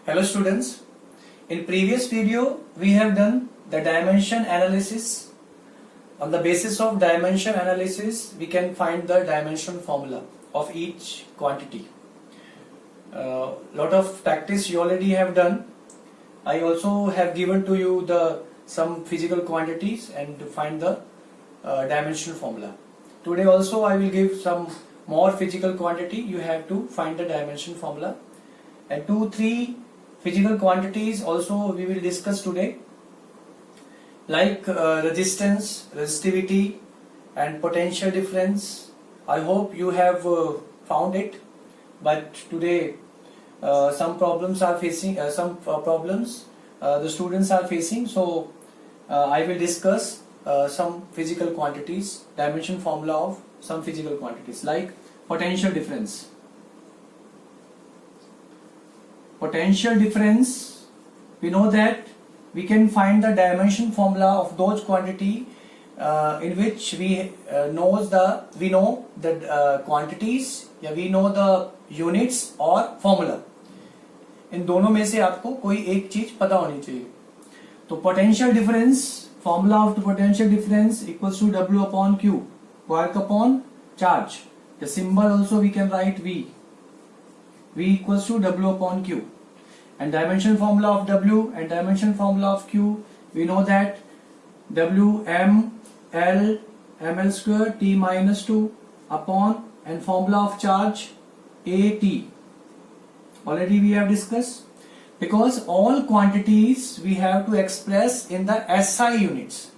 Hello students, in previous video we have done the dimension analysis. On the basis of dimension analysis we can find the dimension formula of each quantity. Lot of practice you already have done. I also have given to you some physical quantities and to find the dimension formula. Today also I will give some more physical quantity. You have to find the dimension formula, and 2-3 physical quantities also we will discuss today, like resistance, resistivity and potential difference. I hope you have found it, but today some problems are facing, the students are facing, so I will discuss some physical quantities, dimension formula of some physical quantities like potential difference. Potential difference, we know that we can find the dimension formula of those quantity in which we know the quantities, या we know the units और formula. इन दोनों में से आपको कोई एक चीज पता होनी चाहिए. तो potential difference, formula of the potential difference equals to W upon Q, work upon charge. The symbol also we can write V. V equals to W upon Q. And dimension formula of W and dimension formula of Q, we know that W M L ml square T minus 2 upon, and formula of charge A T. Already we have discussed, because all quantities we have to express in the SI units.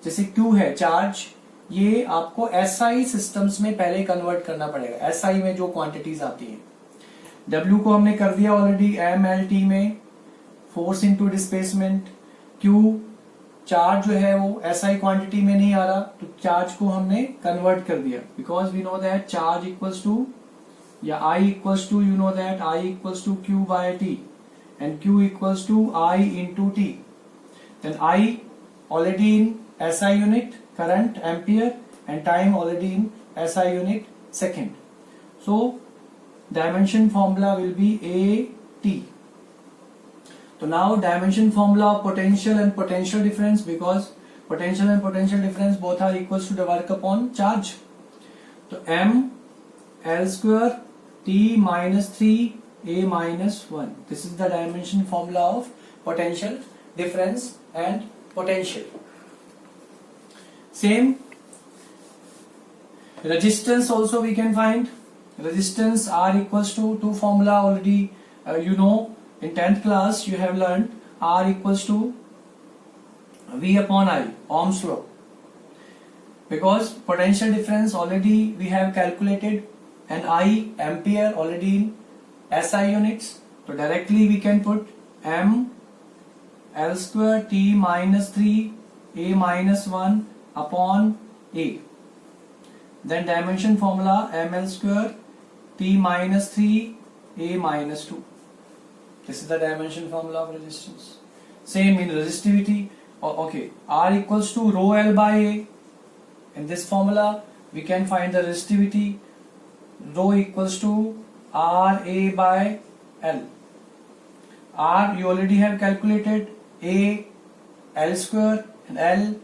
जैसे Q है charge, ये आपको SI systems में पहले convert करना पड़ेगा. SI में जो quantities आती हैं, W को हमने कर दिया ऑलरेडी M L T में, force into displacement. Q charge जो है वो SI क्वांटिटी में नहीं आ रहा, तो चार्ज को हमने कन्वर्ट कर दिया, because we know that charge equals to, या I equals to, you know that I equals to Q by T and Q equals to I into T. Then I already in SI unit current ampere and time already in SI unit second. So dimension formula will be AT. So now dimension formula of potential and potential difference, because potential and potential difference both are equals to the work upon charge. So M L square T minus 3 A minus 1. This is the dimension formula of potential difference and potential. Same resistance also we can find. Resistance R equals to two formula already you know, in 10th class you have learned. R equals to V upon I, Ohm's law. Because potential difference already we have calculated, and I ampere already in SI units, so directly we can put M L square T minus 3 A minus 1 upon A. Then dimension formula ml square T minus 3 A minus 2. This is the dimension formula of resistance. Same in resistivity. Okay, R equals to rho L by A. In this formula we can find the resistivity. Rho equals to R A by L. R you already have calculated, A L square and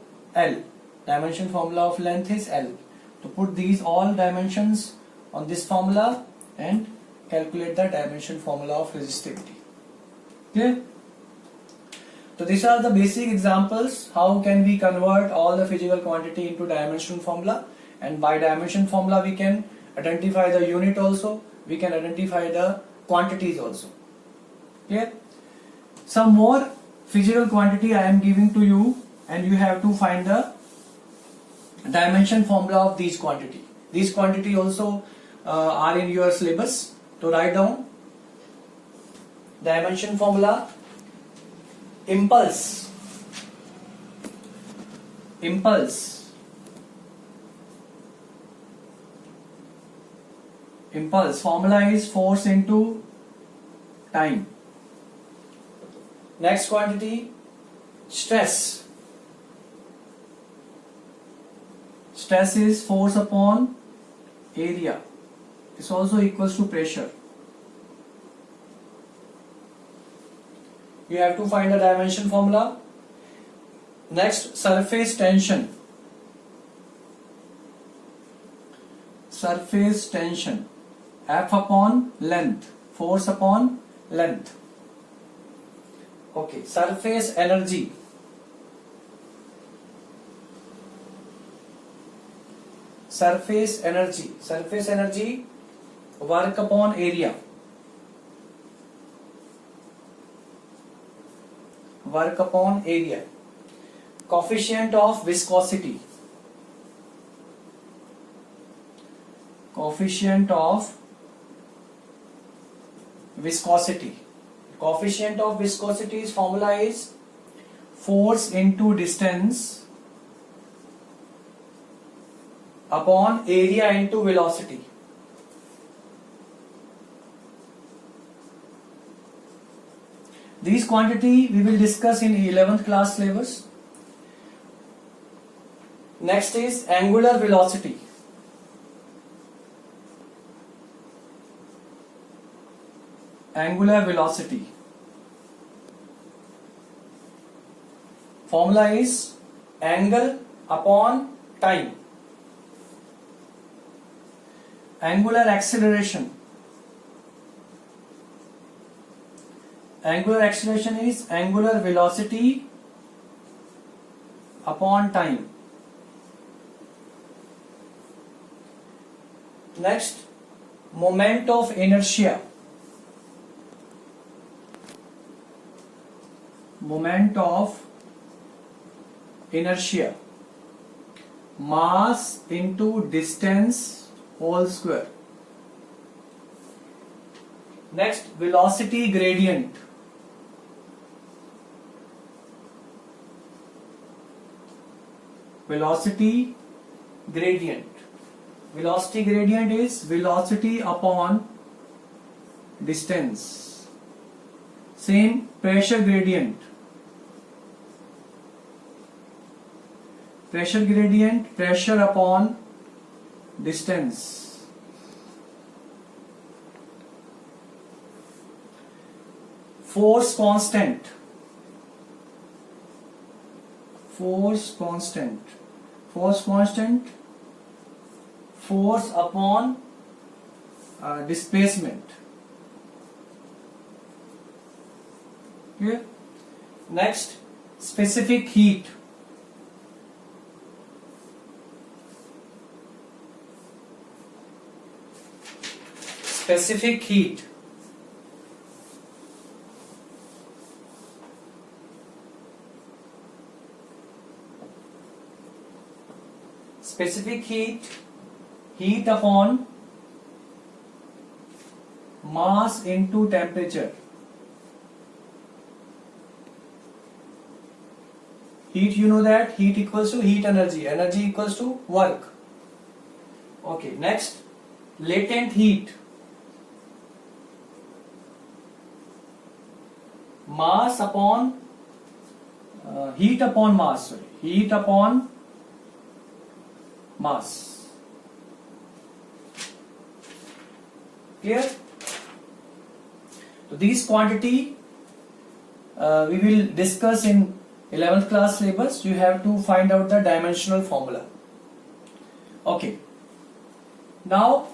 L. Dimension formula of length is L. To put these all dimensions on this formula and calculate the dimension formula of resistivity. Clear? So these are the basic examples how can we convert all the physical quantity into dimension formula, and by dimension formula we can identify the unit also, we can identify the quantities also. Clear? Some more physical quantity I am giving to you, and you have to find the dimension formula of these quantity. These quantity also are in your syllabus. To write down dimension formula. Impulse formula is force into time. Next quantity, stress is force upon area. This also equals to pressure. you have to find the dimension formula. Next, surface tension. Surface tension, F upon length, force upon length. Okay, surface energy. Surface energy. Surface energy, work upon area. Work upon area. Coefficient of viscosity. Coefficient of viscosity. Coefficient of viscosity's formula is force into distance upon area into velocity. These quantity we will discuss in 11th class syllabus. Next is angular velocity. Angular velocity. Formula is angle upon time. Angular acceleration. Angular acceleration is angular velocity upon time. Next, moment of inertia. Moment of inertia, mass into distance whole square. Next, velocity gradient. Velocity gradient. Velocity gradient is velocity upon distance. Same, pressure gradient. Pressure gradient, pressure upon distance. Force constant. Force constant. Force constant, force upon displacement. Clear? Next, specific heat. Specific heat. Specific heat, heat upon mass into temperature. Heat, you know that heat equals to heat energy, energy equals to work. Okay, next, latent heat. Mass upon heat upon mass, sorry, heat upon mass. Clear? So these quantity we will discuss in 11th class syllabus. You have to find out the dimensional formula. Okay. Now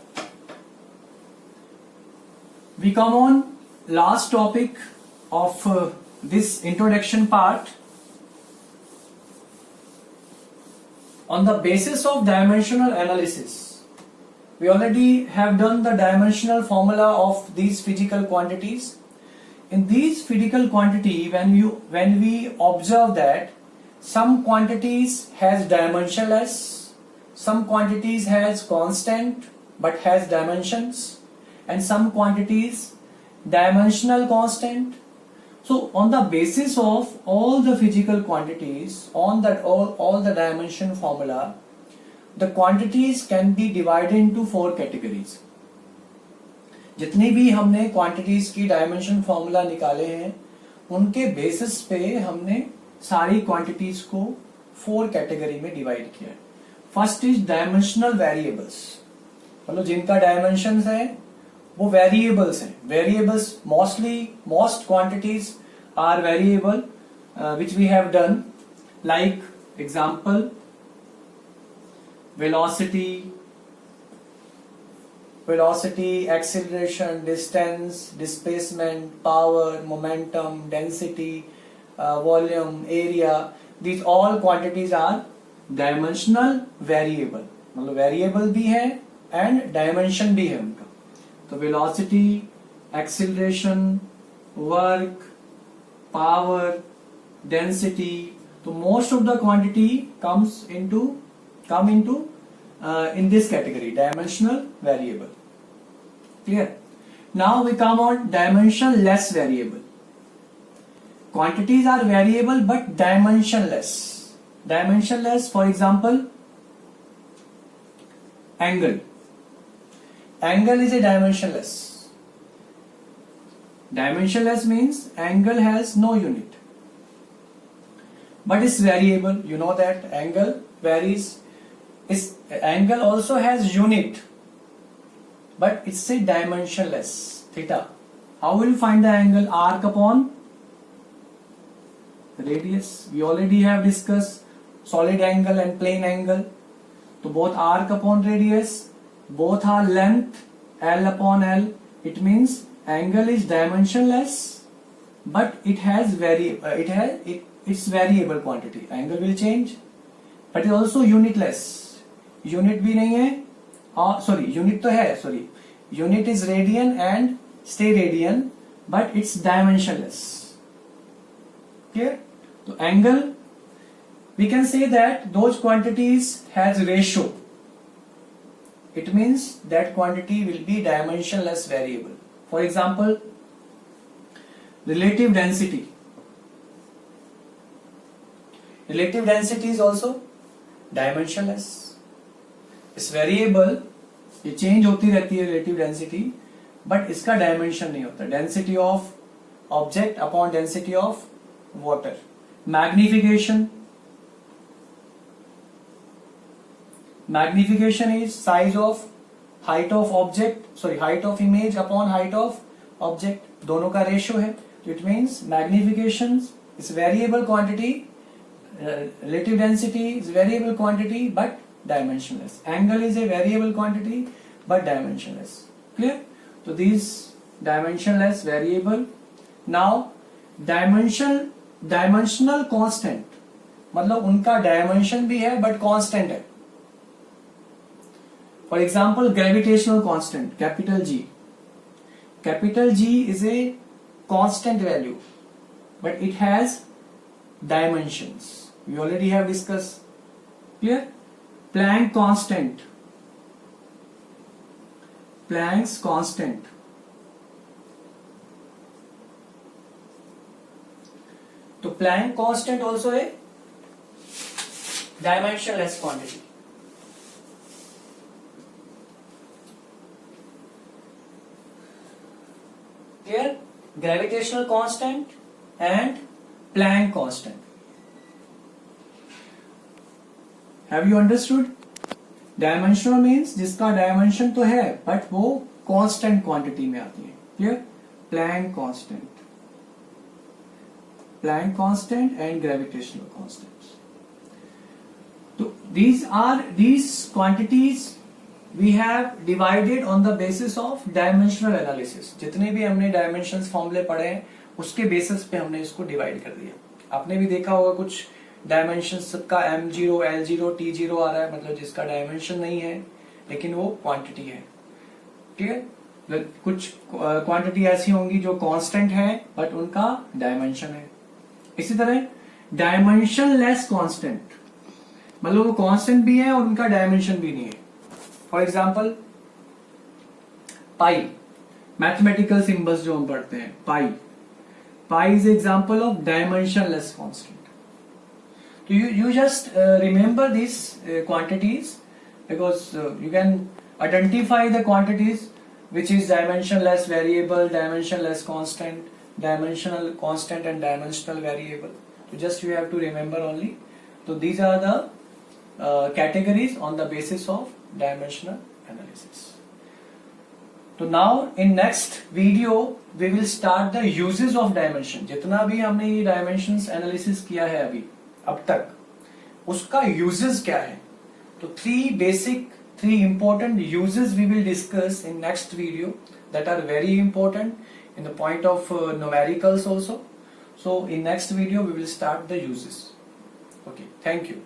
we come on last topic of this introduction part. On the basis of dimensional analysis, we already have done the dimensional formula of these physical quantities. In these physical quantity, when we observe that some quantities has dimensionless, some quantities has constant but has dimensions, and some quantities dimensional constant. So on the basis of all the physical quantities, on that all the dimension formula, the quantities can be divided into 4 categories. जितनी भी हमने quantities की dimension formula निकाले हैं, उनके basis पे हमने सारी क्वांटिटीज को 4 कैटेगरी में डिवाइड किया है. फर्स्ट इज डायमेंशनल वेरिएबल्स, मतलब जिनका डायमेंशंस है वो वेरिएबल्स हैं. Variables most quantities are variable which we have done, like example velocity, acceleration, distance, displacement, power, momentum, density, volume, area. These all quantities are dimensional variable. मतलब variable भी है and dimension भी है उनका. तो velocity, acceleration, work, power, density, तो most of the quantity come into in this category, dimensional variable. Clear? Now we come on dimensionless variable. Quantities are variable but dimensionless. Dimensionless, for example, angle. Angle is a dimensionless. Dimensionless means angle has no unit, but it's variable. You know that angle varies. Angle also has unit, but it's a dimensionless. Theta. How will you find the angle? Arc upon radius. We already have discussed solid angle and plane angle. So both arc upon radius, both are length, L upon L. It means angle is dimensionless, but it has it's variable quantity. Angle will change, but it's also unitless. Unit भी नहीं है, unit तो है, unit is radian and stay radian, but it's dimensionless. Clear? So angle, we can say that those quantities has ratio. It means that quantity will be dimensionless variable. For example, relative density. Relative density is also dimensionless. It's variable, ये change होती रहती है relative density, but इसका dimension नहीं होता. Density of object upon density of water. Magnification. Magnification is size of height of image upon height of object. दोनों का ratio है. It means magnification is variable quantity, relative density is variable quantity but dimensionless. Angle is a variable quantity but dimensionless. Clear? So these dimensionless variable. Now dimensional constant, मतलब उनका dimension भी है but constant है. For example, gravitational constant, capital G. Capital G is a constant value, but it has dimensions. We already have discussed. Clear? Planck constant. Planck's constant. So Planck constant also a dimensionless quantity. Here, gravitational constant and Planck constant. Have you understood? Dimensional means जिसका dimension तो है but वो constant quantity में आती है. Clear? Planck constant. Planck constant and gravitational constants. So these quantities we have divided on the basis of dimensional analysis. जितने भी हमने dimensions फॉर्मूले पढ़े हैं उसके बेसिस पे हमने इसको डिवाइड कर दिया. आपने भी देखा होगा कुछ डायमेंशंस सबका m0, l0, t0 आ रहा है, मतलब जिसका डायमेंशन नहीं है लेकिन वो क्वांटिटी है. क्लियर? कुछ क्वांटिटी ऐसी होंगी जो कांस्टेंट है बट उनका डायमेंशन है. इसी तरह डायमेंशनलेस कांस्टेंट, मतलब वो कांस्टेंट भी है और उनका डायमेंशन भी नहीं है. For example pi, mathematical symbols जो हम पढ़ते हैं, pi is example of dimensionless constant. तो you just remember these quantities because you can identify the quantities which is dimensionless variable, dimensionless constant, dimensional constant and dimensional variable. So just you have to remember only. So these are the categories on the basis of dimensional analysis. तो now in next video we will start the uses of dimension. जितना भी हमने ये dimensions analysis किया है अभी अब तक, उसका यूजेस क्या है. तो three important uses we will discuss in next video that are very important in the point of numericals also. So in next video we will start the uses. Okay, thank you.